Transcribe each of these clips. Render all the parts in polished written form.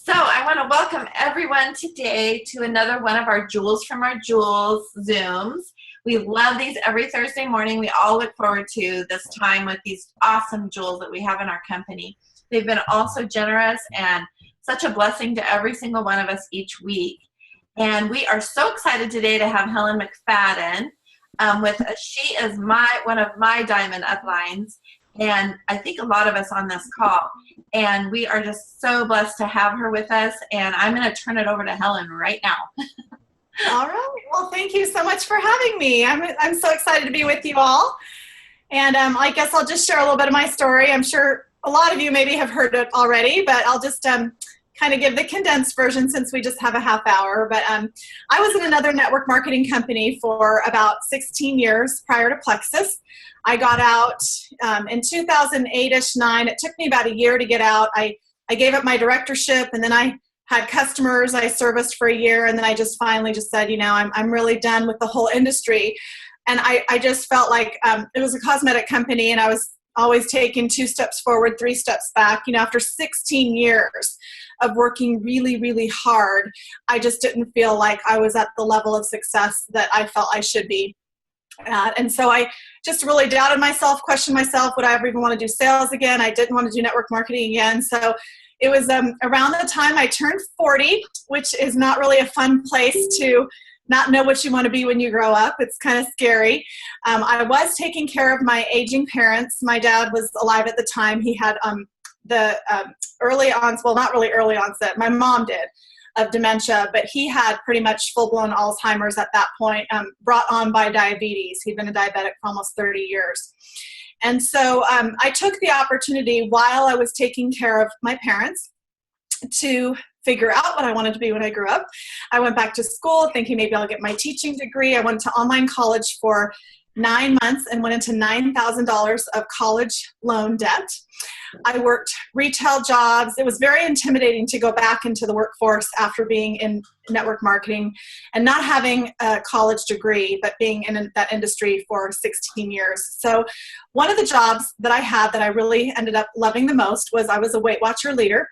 So I want to welcome everyone today to another one of our Jewels from our Jewels Zooms. We love these every Thursday morning. We all look forward to this time with these awesome jewels that we have in our company. They've been all so generous and such a blessing to every single one of us each week. And we are so excited today to have Helen McFadden with us. She is one of my diamond uplines, and I think a lot of us on this call. And we are just so blessed to have her with us. And I'm going to turn it over to Helen right now. All right. Well, thank you so much for having me. I'm so excited to be with you all. And I guess I'll just share a little bit of my story. I'm sure a lot of you maybe have heard it already, but I'll just kind of give the condensed version since we just have a half hour. But I was in another network marketing company for about 16 years prior to Plexus. I got out in 2008-ish, 9. It took me about a year to get out. I gave up my directorship, and then I had customers I serviced for a year, and then I just finally just said, I'm really done with the whole industry. And I just felt like it was a cosmetic company, and I was always taking 2 steps forward, 3 steps back. After 16 years of working really, really hard, I just didn't feel like I was at the level of success that I felt I should be at. And so I just really doubted myself, questioned myself, would I ever even want to do sales again? I didn't want to do network marketing again. So it was around the time I turned 40, which is not really a fun place to not know what you want to be when you grow up. It's kind of scary. I was taking care of my aging parents. My dad was alive at the time. He had the early onset, well, not really early onset, my mom did, of dementia, but he had pretty much full-blown Alzheimer's at that point, brought on by diabetes. He'd been a diabetic for almost 30 years. And so I took the opportunity while I was taking care of my parents to figure out what I wanted to be when I grew up. I went back to school thinking maybe I'll get my teaching degree. I went to online college for 9 months and went into $9,000 of college loan debt. I worked retail jobs. It was very intimidating to go back into the workforce after being in network marketing and not having a college degree, but being in that industry for 16 years. So one of the jobs that I had that I really ended up loving the most was I was a Weight Watcher leader.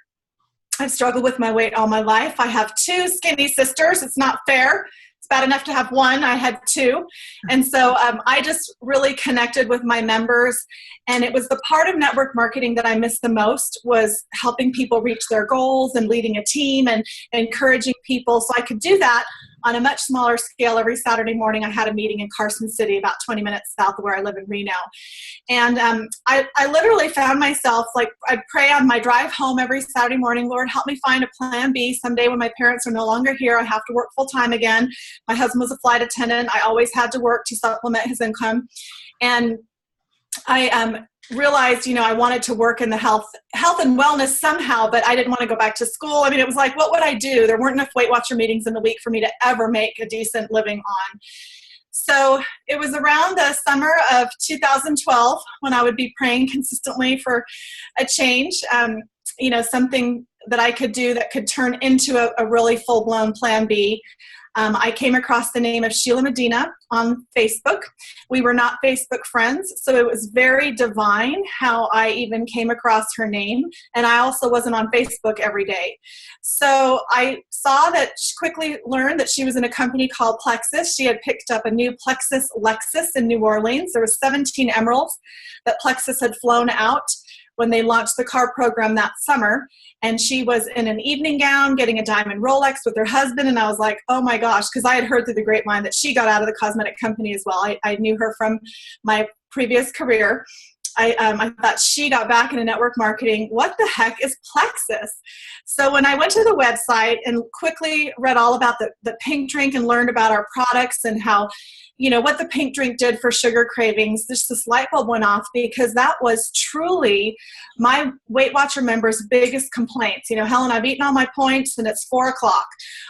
I've struggled with my weight all my life. I have 2 skinny sisters. It's not fair. It's bad enough to have 1. I had 2. And so I just really connected with my members. And it was the part of network marketing that I missed the most, was helping people reach their goals and leading a team and encouraging people. So I could do that on a much smaller scale. Every Saturday morning I had a meeting in Carson City, about 20 minutes south of where I live in Reno. And I literally found myself, like, I'd pray on my drive home every Saturday morning, Lord, help me find a plan B. Someday when my parents are no longer here, I have to work full time again. My husband was a flight attendant. I always had to work to supplement his income. And I realized, I wanted to work in the health and wellness somehow, but I didn't want to go back to school. I mean, it was like, what would I do? There weren't enough Weight Watcher meetings in the week for me to ever make a decent living on. So it was around the summer of 2012 when I would be praying consistently for a change, something that I could do that could turn into a really full-blown plan B. I came across the name of Sheila Medina on Facebook. We were not Facebook friends, so it was very divine how I even came across her name, and I also wasn't on Facebook every day. So I saw that, quickly learned that she was in a company called Plexus. She had picked up a new Plexus Lexus in New Orleans. There was 17 Emeralds that Plexus had flown out when they launched the car program that summer. And she was in an evening gown getting a diamond Rolex with her husband. And I was like, oh my gosh, because I had heard through the grapevine that she got out of the cosmetic company as well. I knew her from my previous career. I thought, she got back into network marketing. What the heck is Plexus? So when I went to the website and quickly read all about the pink drink and learned about our products and how, what the pink drink did for sugar cravings, just this light bulb went off, because that was truly my Weight Watcher members' biggest complaints. Helen, I've eaten all my points and it's 4 o'clock.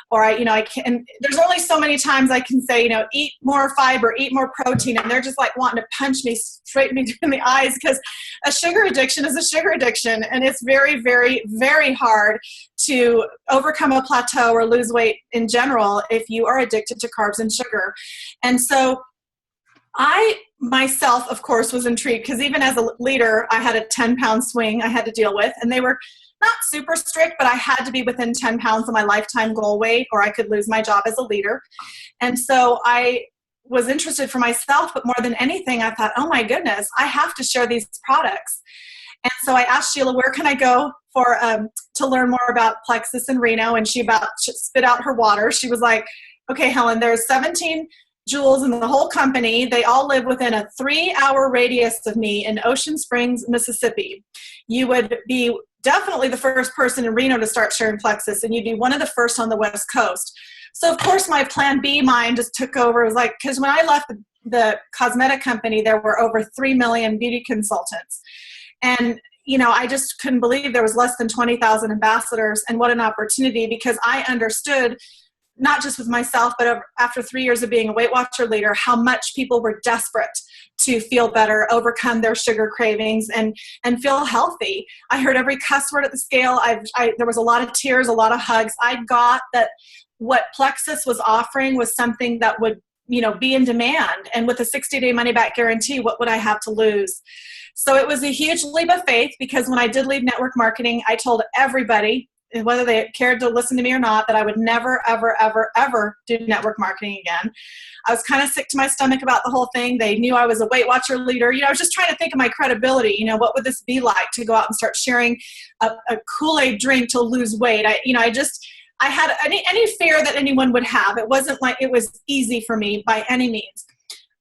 Or I can, there's only so many times I can say, eat more fiber, eat more protein. And they're just like wanting to punch me straight in the eyes, because a sugar addiction is a sugar addiction. And it's very, very, very hard to overcome a plateau or lose weight in general if you are addicted to carbs and sugar. And so I myself, of course, was intrigued, because even as a leader, I had a 10-pound swing I had to deal with, and they were not super strict, but I had to be within 10 pounds of my lifetime goal weight or I could lose my job as a leader. And so I was interested for myself, but more than anything, I thought, oh my goodness, I have to share these products. And so I asked Sheila, where can I go for to learn more about Plexus in Reno? And she about spit out her water. She was like, okay, Helen, there's 17 jewels in the whole company. They all live within a 3-hour radius of me in Ocean Springs, Mississippi. You would be definitely the first person in Reno to start sharing Plexus, and you'd be one of the first on the West Coast. So of course my plan B mind just took over. It was like, because when I left the cosmetic company, there were over 3 million beauty consultants. And, you know, I just couldn't believe there was less than 20,000 ambassadors, and what an opportunity, because I understood, not just with myself, but after 3 years of being a Weight Watcher leader, how much people were desperate to feel better, overcome their sugar cravings, and feel healthy. I heard every cuss word at the scale. There was a lot of tears, a lot of hugs. I got that what Plexus was offering was something that would, you know, be in demand. And with a 60-day money-back guarantee, what would I have to lose? So it was a huge leap of faith, because when I did leave network marketing, I told everybody, whether they cared to listen to me or not, that I would never, ever, ever, ever do network marketing again. I was kind of sick to my stomach about the whole thing. They knew I was a Weight Watcher leader. You know, I was just trying to think of my credibility. You know, what would this be like to go out and start sharing a Kool-Aid drink to lose weight? I had any fear that anyone would have. It wasn't like it was easy for me by any means.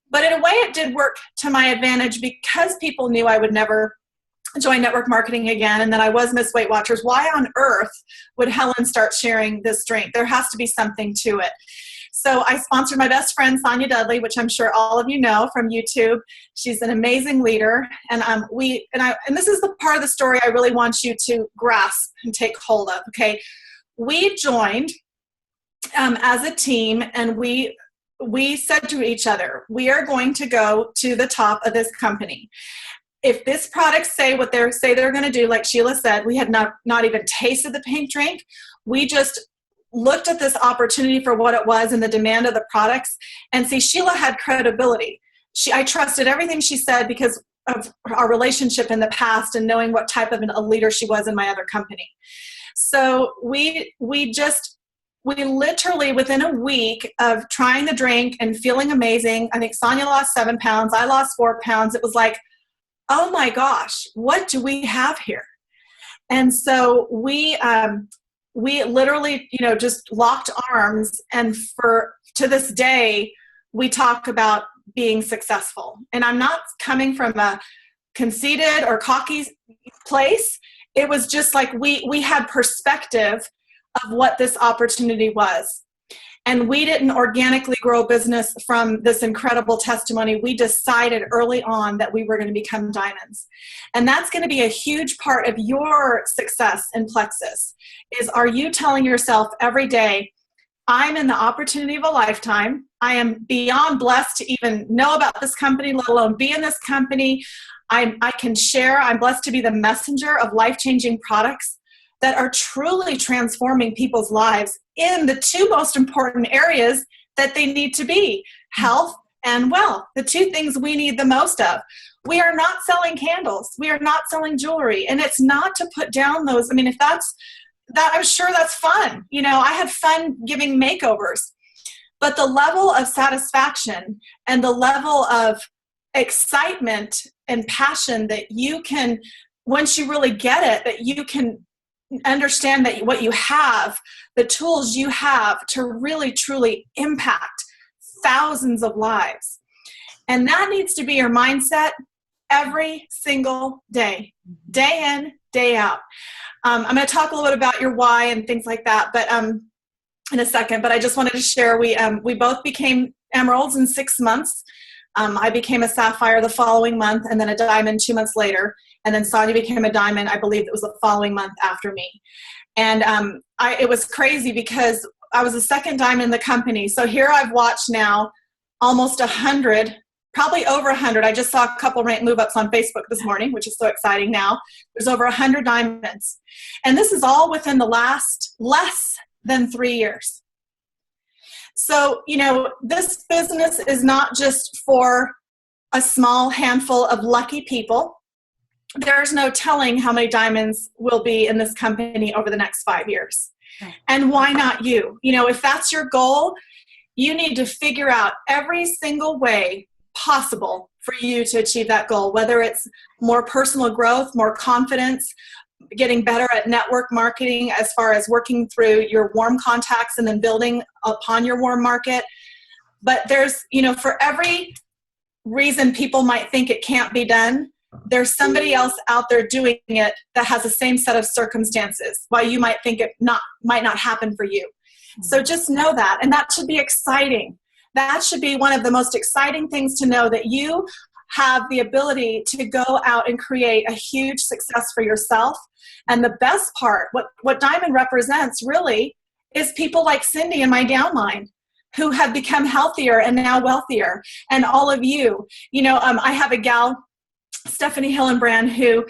But in a way, it did work to my advantage, because people knew I would never join network marketing again, and that I was Miss Weight Watchers. Why on earth would Helen start sharing this drink? There has to be something to it. So I sponsored my best friend, Sonia Dudley, which I'm sure all of you know from YouTube. She's an amazing leader. And this is the part of the story I really want you to grasp and take hold of, okay? We joined as a team, and we said to each other, we are going to go to the top of this company. If this product say what they say they're going to do, like Sheila said, we had not even tasted the pink drink. We just looked at this opportunity for what it was and the demand of the products. And see, Sheila had credibility. I trusted everything she said because of our relationship in the past and knowing what type of a leader she was in my other company. So we literally, within a week of trying the drink and feeling amazing, I think Sonia lost 7 pounds, I lost 4 pounds. It was like, oh my gosh, what do we have here? And so we literally, you know, just locked arms, and to this day, we talk about being successful. And I'm not coming from a conceited or cocky place. It was just like we had perspective of what this opportunity was. And we didn't organically grow business from this incredible testimony. We decided early on that we were going to become diamonds. And that's going to be a huge part of your success in Plexus, is, are you telling yourself every day, I'm in the opportunity of a lifetime. I am beyond blessed to even know about this company, let alone be in this company. I can share. I'm blessed to be the messenger of life-changing products that are truly transforming people's lives in the two most important areas that they need to be, health and wealth, the two things we need the most of. We are not selling candles. We are not selling jewelry. And it's not to put down those. I mean, if that's that, I'm sure that's fun. You know, I had fun giving makeovers. But the level of satisfaction and the level of excitement and passion that you can, once you really get it, that you can understand that what you have, the tools you have to really, truly impact thousands of lives. And that needs to be your mindset every single day, day in, day out. I'm going to talk a little bit about your why and things like that, but in a second. But I just wanted to share, we both became emeralds in 6 months. I became a sapphire the following month, and then a diamond 2 months later. And then Sonia became a diamond, I believe it was the following month after me. And it was crazy because I was the second diamond in the company. So here I've watched now almost 100, probably over 100. I just saw a couple rank move-ups on Facebook this morning, which is so exciting now. There's over 100 diamonds. And this is all within the last less than 3 years. So, you know, this business is not just for a small handful of lucky people. there's no telling how many diamonds will be in this company over the next 5 years. Right. And why not you? You know, if that's your goal, you need to figure out every single way possible for you to achieve that goal, whether it's more personal growth, more confidence, getting better at network marketing as far as working through your warm contacts and then building upon your warm market. But there's, you know, for every reason people might think it can't be done, there's somebody else out there doing it that has the same set of circumstances why you might think it might not happen for you. So just know that, and that should be exciting. That should be one of the most exciting things to know, that you have the ability to go out and create a huge success for yourself. And the best part, what Diamond represents really, is people like Cindy in my downline who have become healthier and now wealthier. And all of you, you know, I have a gal, Stephanie Hillenbrand, who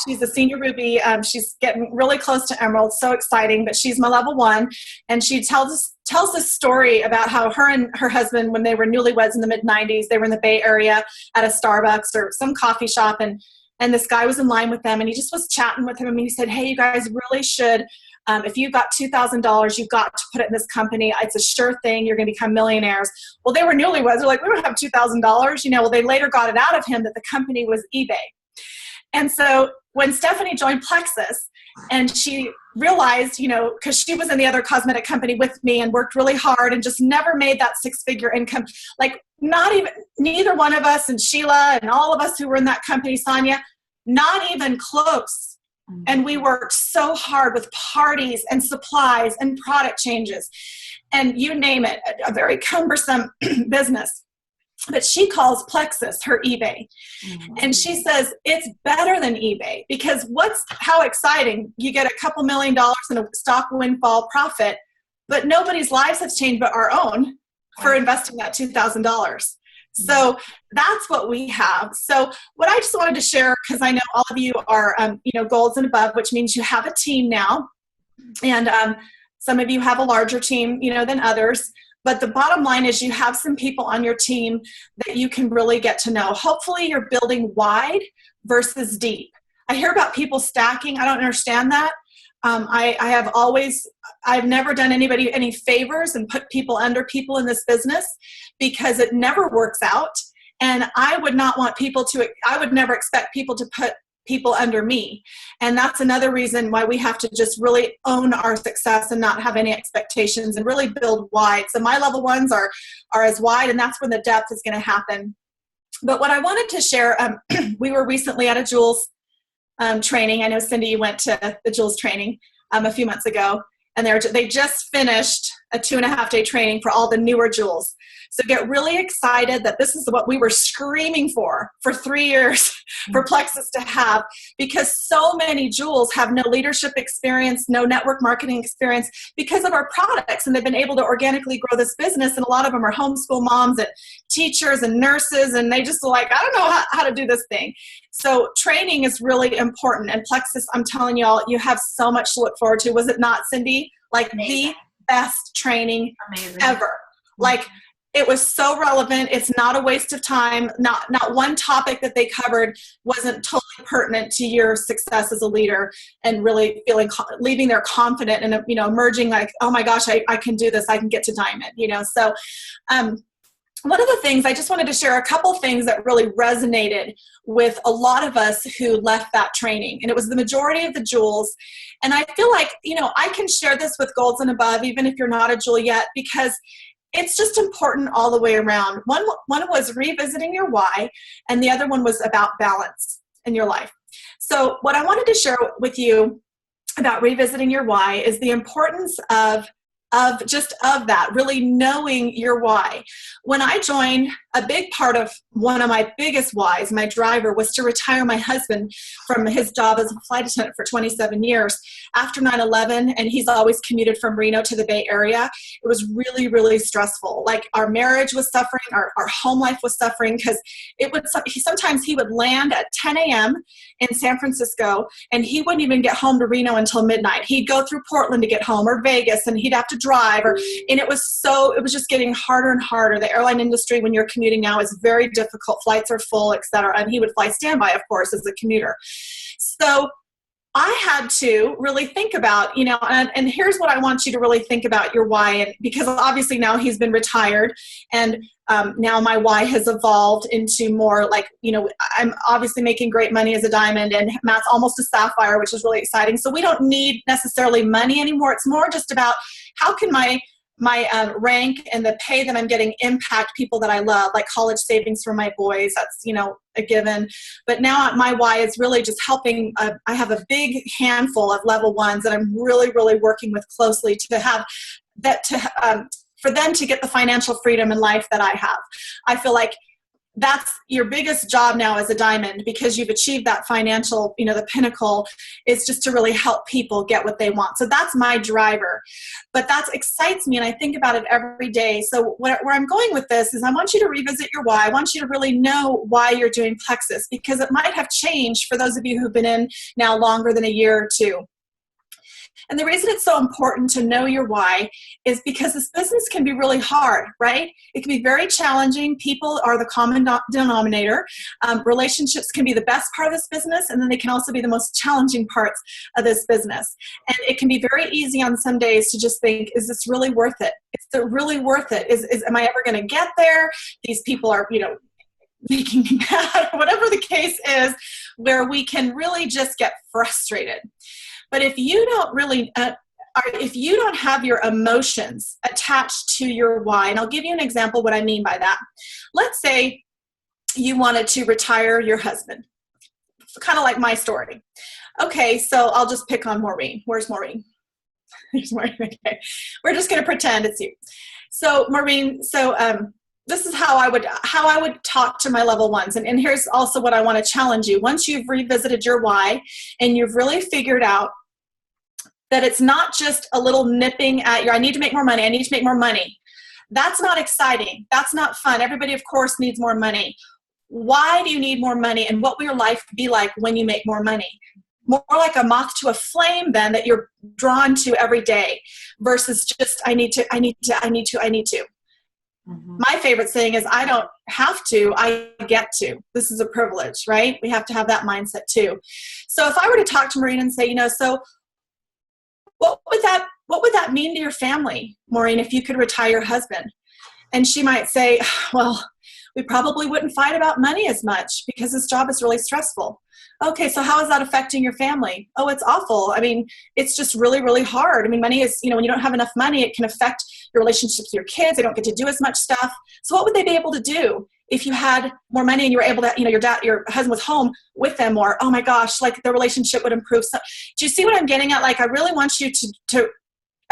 she's a senior ruby. She's getting really close to emerald. So exciting, but she's my level 1. And she tells this story about how her and her husband, when they were newlyweds in the mid-90s, they were in the Bay Area at a Starbucks or some coffee shop. And this guy was in line with them, and he just was chatting with him. And he said, hey, you guys really should, if you've got $2,000, you've got to put it in this company. It's a sure thing. You're going to become millionaires. Well, they were newlyweds. They're like, we don't have $2,000. You know, well, they later got it out of him that the company was eBay. And so when Stephanie joined Plexus, and she realized, you know, because she was in the other cosmetic company with me and worked really hard and just never made that 6-figure income. Like, neither one of us, and Sheila and all of us who were in that company, Sonia, not even close. And we worked so hard with parties and supplies and product changes and you name it, a very cumbersome business. But she calls Plexus her eBay. And she says it's better than eBay, because how exciting. You get a couple $1 million in a stock windfall profit, but nobody's lives has changed but our own for investing that $2,000. So that's what we have. So what I just wanted to share, because I know all of you are, golds and above, which means you have a team now. And some of you have a larger team, than others. But the bottom line is you have some people on your team that you can really get to know. Hopefully you're building wide versus deep. I hear about people stacking. I don't understand that. I've never done anybody any favors and put people under people in this business, because it never works out. And I would never expect people to put people under me. And that's another reason why we have to just really own our success and not have any expectations and really build wide. So my level ones are as wide, and that's when the depth is going to happen. But what I wanted to share, we were recently at a Jules training. I know, Cindy, you went to the Jules training a few months ago, and they just finished a 2.5-day training for all the newer Jules. So get really excited that this is what we were screaming for 3 years for Plexus to have, because so many Jules have no leadership experience, no network marketing experience because of our products, and they've been able to organically grow this business. And a lot of them are homeschool moms and teachers and nurses, and they just are like, I don't know how to do this thing. So training is really important. And Plexus, I'm telling you all, you have so much to look forward to. Was it not, Cindy? Like the best training ever. Like, it was so relevant. It's not a waste of time. Not one topic that they covered wasn't totally pertinent to your success as a leader, and really leaving there confident and, emerging like, oh my gosh, I can do this. I can get to diamond, So one of the things, I just wanted to share a couple things that really resonated with a lot of us who left that training. And it was the majority of the Jules. And I feel like, I can share this with golds and above, even if you're not a Jewel yet, because it's just important all the way around. One was revisiting your why, and the other one was about balance in your life. So what I wanted to share with you about revisiting your why is the importance of that, really knowing your why. When I joined, a big part of one of my biggest whys, my driver, was to retire my husband from his job as a flight attendant for 27 years after 9/11, and he's always commuted from Reno to the Bay Area. It was really, really stressful. Like, our marriage was suffering, our home life was suffering, because sometimes he would land at 10 a.m. in San Francisco, and he wouldn't even get home to Reno until midnight. He'd go through Portland to get home, or Vegas, and he'd have to drive, and it was just getting harder and harder. The airline industry, when you're commuting now is very difficult. Flights are full, et cetera. And he would fly standby, of course, as a commuter. So I had to really think about, and here's what I want you to really think about your why. And because obviously now he's been retired, and now my why has evolved into more like, I'm obviously making great money as a diamond, and Matt's almost a sapphire, which is really exciting. So we don't need necessarily money anymore. It's more just about how can my rank and the pay that I'm getting impact people that I love, like college savings for my boys. That's, a given. But now my why is really just helping. I have a big handful of level ones that I'm really, really working with closely to have that for them to get the financial freedom in life that I have. I feel like that's your biggest job now as a diamond, because you've achieved that financial, the pinnacle, is just to really help people get what they want. So that's my driver. But that excites me, and I think about it every day. So where I'm going with this is I want you to revisit your why. I want you to really know why you're doing Plexus, because it might have changed for those of you who've been in now longer than a year or two. And the reason it's so important to know your why is because this business can be really hard, right? It can be very challenging. People are the common denominator. Relationships can be the best part of this business, and then they can also be the most challenging parts of this business. And it can be very easy on some days to just think, is this really worth it? Is it really worth it? Am I ever going to get there? These people are, making me mad, whatever the case is, where we can really just get frustrated. But if you don't really, if you don't have your emotions attached to your why, and I'll give you an example what I mean by that. Let's say you wanted to retire your husband, kind of like my story. Okay, so I'll just pick on Maureen. Where's Maureen? There's Maureen. Okay, we're just going to pretend it's you. So Maureen, this is how I would talk to my level ones. And here's also what I want to challenge you. Once you've revisited your why and you've really figured out that it's not just a little nipping at I need to make more money, I need to make more money. That's not exciting. That's not fun. Everybody, of course, needs more money. Why do you need more money, and what will your life be like when you make more money? More like a moth to a flame then that you're drawn to every day versus just I need to. Mm-hmm. My favorite saying is I don't have to, I get to. This is a privilege, right? We have to have that mindset too. So if I were to talk to Maureen and say, so what would that mean to your family, Maureen, if you could retire your husband? And she might say, well, we probably wouldn't fight about money as much because this job is really stressful. Okay, so how is that affecting your family? Oh, it's awful. I mean, it's just really, really hard. I mean, money is, when you don't have enough money, it can affect your relationships with your kids. They don't get to do as much stuff. So what would they be able to do if you had more money and you were able to, your husband was home with them more? Oh my gosh, like the relationship would improve. So, do you see what I'm getting at? Like, I really want you to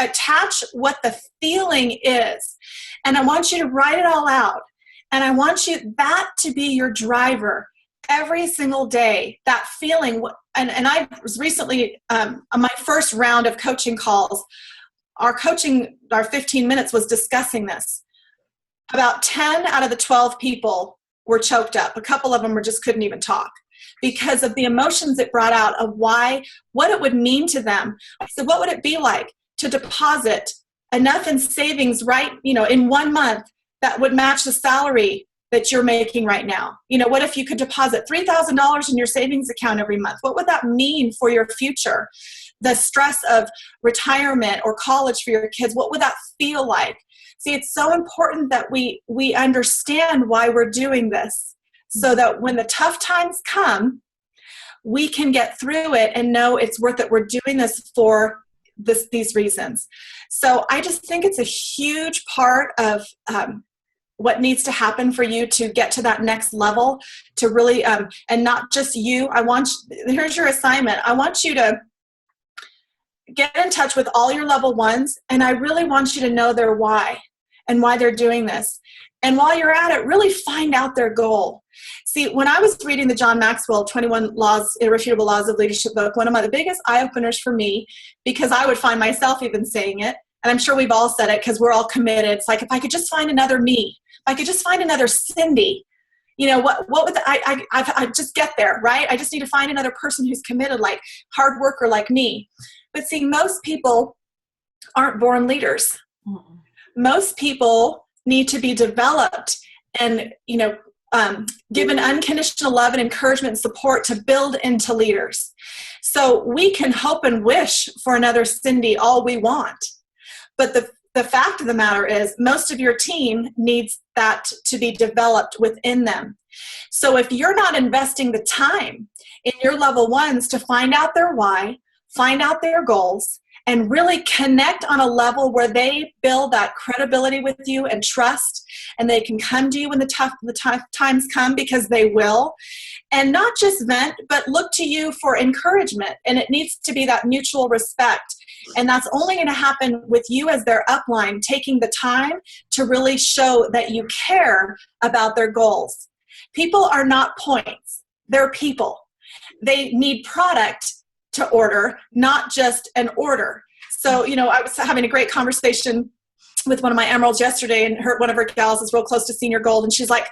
attach what the feeling is. And I want you to write it all out. And I want that to be your driver every single day, that feeling. And I was recently, on my first round of coaching calls, our 15 minutes was discussing this. About 10 out of the 12 people were choked up. A couple of them just couldn't even talk because of the emotions it brought out of what it would mean to them. So what would it be like to deposit enough in savings in 1 month that would match the salary that you're making right now? What if you could deposit $3,000 in your savings account every month? What would that mean for your future? The stress of retirement or college for your kids, what would that feel like? See, it's so important that we understand why we're doing this so that when the tough times come, we can get through it and know it's worth it. We're doing this for these reasons. So I just think it's a huge part of what needs to happen for you to get to that next level, to really, and not just you. Here's your assignment. I want you to get in touch with all your level ones, and I really want you to know their why and why they're doing this. And while you're at it, really find out their goal. See, when I was reading the John Maxwell 21 Irrefutable Laws of Leadership book, one of the biggest eye-openers for me, because I would find myself even saying it, and I'm sure we've all said it because we're all committed. It's like, if I could just find another me, if I could just find another Cindy, what would I just get there, right? I just need to find another person who's committed, like hard worker like me. But see, most people aren't born leaders. Mm-mm. Most people need to be developed and, given unconditional love and encouragement and support to build into leaders. So we can hope and wish for another Cindy all we want. But the fact of the matter is most of your team needs that to be developed within them. So if you're not investing the time in your level ones to find out their why, find out their goals, and really connect on a level where they build that credibility with you and trust, and they can come to you when the tough times come, because they will, and not just vent, but look to you for encouragement. And it needs to be that mutual respect. And that's only going to happen with you as their upline, taking the time to really show that you care about their goals. People are not points. They're people. They need product to order, not just an order. So, I was having a great conversation with one of my emeralds yesterday, and one of her gals is real close to senior gold, and she's like,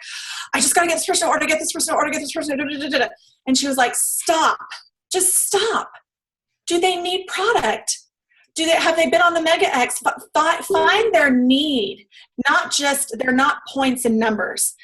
I just got to get this person to order, get this person to order, get this person to. And she was like, stop. Just stop. Do they need product? Have they been on the Mega X? Find their need, they're not points and numbers.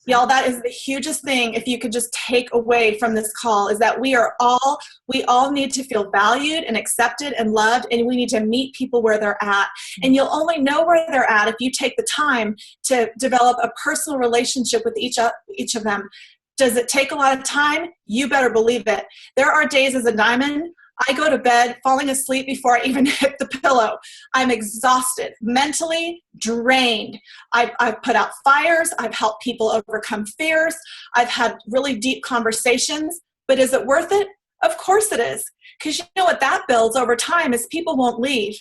Y'all, that is the hugest thing, if you could just take away from this call, is that we all need to feel valued and accepted and loved, and we need to meet people where they're at. And you'll only know where they're at if you take the time to develop a personal relationship with each of them. Does it take a lot of time? You better believe it. There are days as a diamond, I go to bed falling asleep before I even hit the pillow. I'm exhausted, mentally drained. I've put out fires. I've helped people overcome fears. I've had really deep conversations. But is it worth it? Of course it is. Because you know what that builds over time is people won't leave.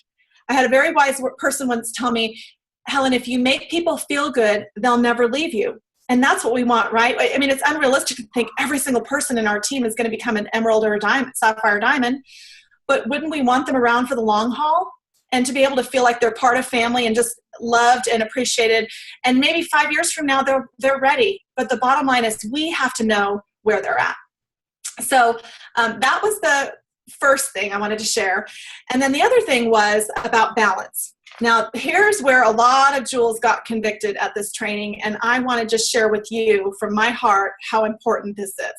I had a very wise person once tell me, Helen, if you make people feel good, they'll never leave you. And that's what we want, right? I mean, it's unrealistic to think every single person in our team is going to become an emerald or a diamond, sapphire diamond. But wouldn't we want them around for the long haul? And to be able to feel like they're part of family and just loved and appreciated. And maybe 5 years from now, they're ready. But the bottom line is we have to know where they're at. So that was the first thing I wanted to share. And then the other thing was about balance. Now, here's where a lot of jewels got convicted at this training, and I want to just share with you from my heart how important this is.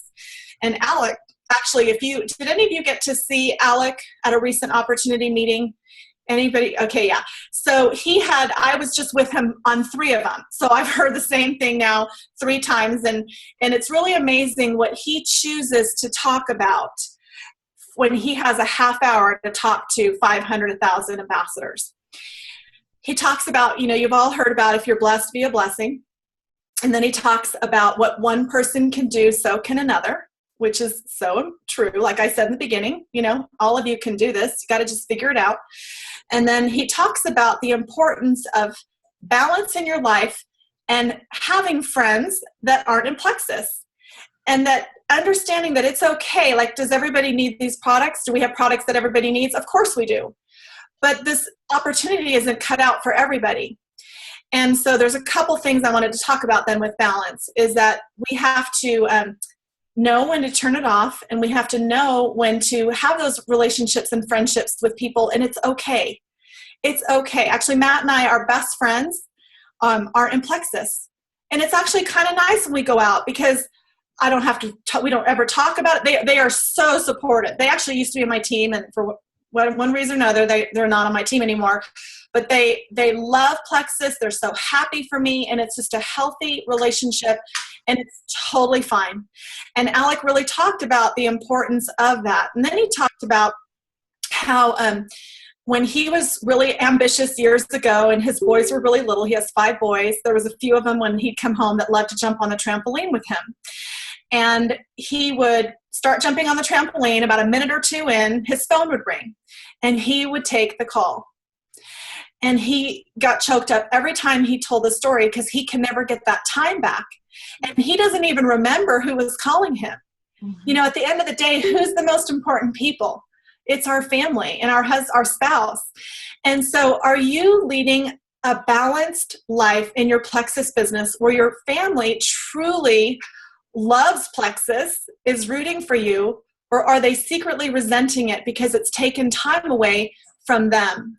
And Alec, actually, did any of you get to see Alec at a recent opportunity meeting? Anybody? Okay, yeah. So I was just with him on 3 of them. So I've heard the same thing now 3 times, and it's really amazing what he chooses to talk about when he has a half hour to talk to 500, 1,000 ambassadors. He talks about, you've all heard about if you're blessed, be a blessing. And then he talks about what one person can do, so can another, which is so true. Like I said in the beginning, all of you can do this. You got to just figure it out. And then he talks about the importance of balance in your life and having friends that aren't in plexus. And that understanding that it's okay. Like, does everybody need these products? Do we have products that everybody needs? Of course we do. But this opportunity isn't cut out for everybody. And so there's a couple things I wanted to talk about then with balance, is that we have to know when to turn it off, and we have to know when to have those relationships and friendships with people, and it's okay. It's okay. Actually, Matt and I, our best friends, are in plexus. And it's actually kind of nice when we go out, because I don't have to, we don't ever talk about it. They are so supportive. They actually used to be on my team, and for one reason or another, they're not on my team anymore. But they love plexus. They're so happy for me, and it's just a healthy relationship, and it's totally fine. And Alec really talked about the importance of that. And then he talked about how when he was really ambitious years ago, and his boys were really little, he has 5 boys, there was a few of them when he'd come home that loved to jump on the trampoline with him. And he would start jumping on the trampoline, about a minute or 2 in, his phone would ring, and he would take the call. And he got choked up every time he told the story, because he can never get that time back. And he doesn't even remember who was calling him. Mm-hmm. At the end of the day, who's the most important people? It's our family and our spouse. And so are you leading a balanced life in your plexus business where your family truly loves plexus, is rooting for you, or are they secretly resenting it because it's taken time away from them?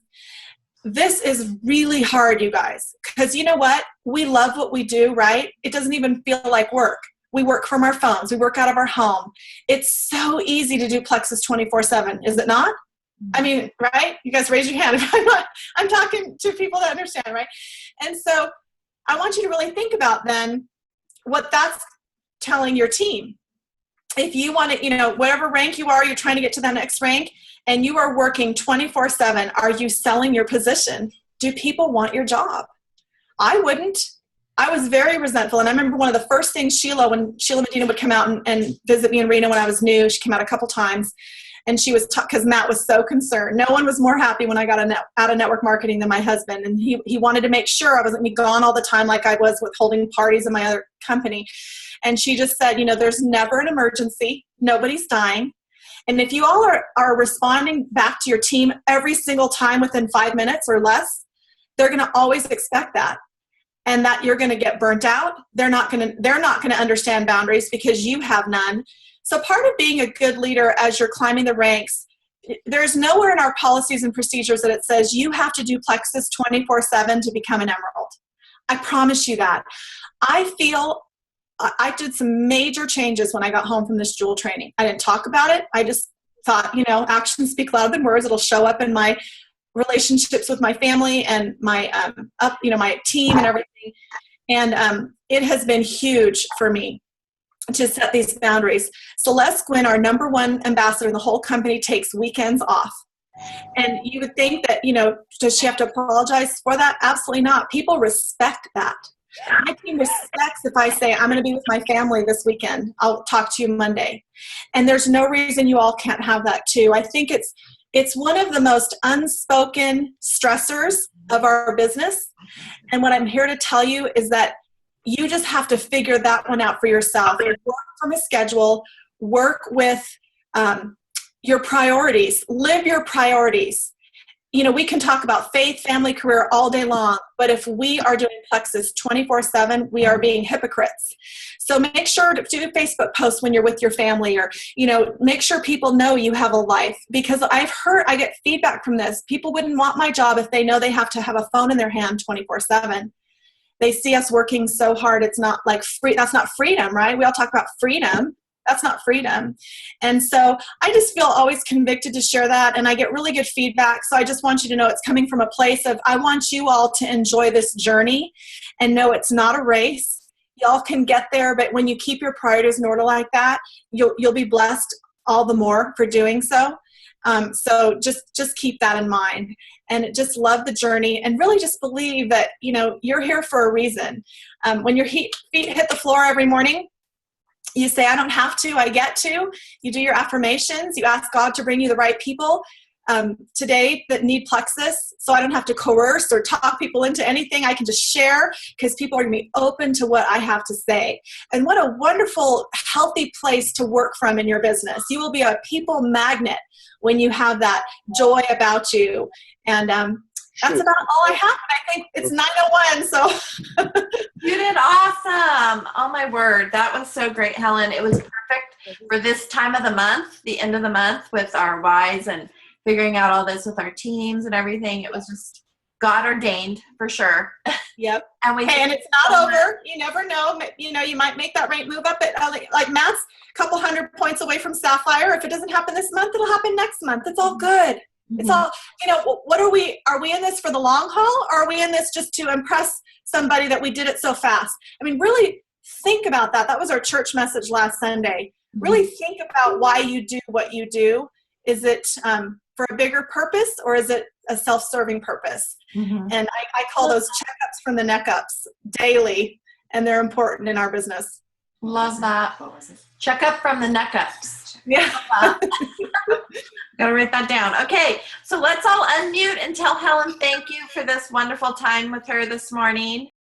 this is really hard, you guys, because you know what? We love what we do, right? It doesn't even feel like work. We work from our phones. We work out of our home. It's so easy to do Plexus 24/7, is it not? I mean, right? You guys raise your hand if I'm talking to people that understand, right? And so I want you to really think about then what that's telling your team. If you want to, whatever rank you are, you're trying to get to the next rank, and you are working 24/7, are you selling your position? Do people want your job? I wouldn't. I was very resentful. And I remember one of the first things when Sheila Medina would come out and visit me in Reno when I was new, she came out a couple times, and she was, because Matt was so concerned. No one was more happy when I got out of network marketing than my husband. And he wanted to make sure I wasn't be gone all the time like I was with holding parties in my other company. And she just said, there's never an emergency. Nobody's dying. And if you all are responding back to your team every single time within 5 minutes or less, they're going to always expect that. And that you're going to get burnt out. They're not going to understand boundaries because you have none. So part of being a good leader as you're climbing the ranks, there's nowhere in our policies and procedures that it says you have to do Plexus 24/7 to become an Emerald. I promise you that. I did some major changes when I got home from this Jewel training. I didn't talk about it. I just thought, actions speak louder than words. It'll show up in my relationships with my family and my my team and everything. And it has been huge for me to set these boundaries. Celeste Gwynn, our #1 ambassador in the whole company, takes weekends off. And you would think that, does she have to apologize for that? Absolutely not. People respect that. My team respects if I say, I'm going to be with my family this weekend. I'll talk to you Monday. And there's no reason you all can't have that too. I think it's one of the most unspoken stressors of our business. And what I'm here to tell you is that you just have to figure that one out for yourself. Work from a schedule, work with your priorities, live your priorities. We can talk about faith, family, career all day long, but if we are doing Plexus 24/7, we are being hypocrites. So make sure to do Facebook posts when you're with your family, or, make sure people know you have a life, because I get feedback from this. People wouldn't want my job if they know they have to have a phone in their hand 24/7. They see us working so hard. It's not like free. That's not freedom, right? We all talk about freedom. That's not freedom. And so I just feel always convicted to share that, and I get really good feedback. So I just want you to know it's coming from a place of, I want you all to enjoy this journey and know it's not a race. Y'all can get there, but when you keep your priorities in order like that, you'll be blessed all the more for doing so. So just keep that in mind, and just love the journey, and really just believe that, you're here for a reason. When your feet hit the floor every morning, you say, I don't have to, I get to. You do your affirmations. You ask God to bring you the right people today that need Plexus, so I don't have to coerce or talk people into anything. I can just share, because people are going to be open to what I have to say. And what a wonderful, healthy place to work from in your business. You will be a people magnet when you have that joy about you. And that's about all I have. I think it's 9:01, so. You did awesome. Oh, my word. That was so great, Helen. It was perfect for this time of the month, the end of the month, with our whys and figuring out all this with our teams and everything. It was just God ordained for sure. Yep. And it's not over. You never know. You might make that rank move up at, like Matt's a couple 100 points away from Sapphire. If it doesn't happen this month, it'll happen next month. It's all good. Mm-hmm. It's all, what are we in this for the long haul? Or are we in this just to impress somebody that we did it so fast? I mean, really think about that. That was our church message last Sunday. Mm-hmm. Really think about why you do what you do. Is it for a bigger purpose, or is it a self-serving purpose? Mm-hmm. And I call those checkups from the neck ups daily, and they're important in our business. Love that. Check up from the neck ups. Yeah. Gotta write that down. Okay, so let's all unmute and tell Helen thank you for this wonderful time with her this morning.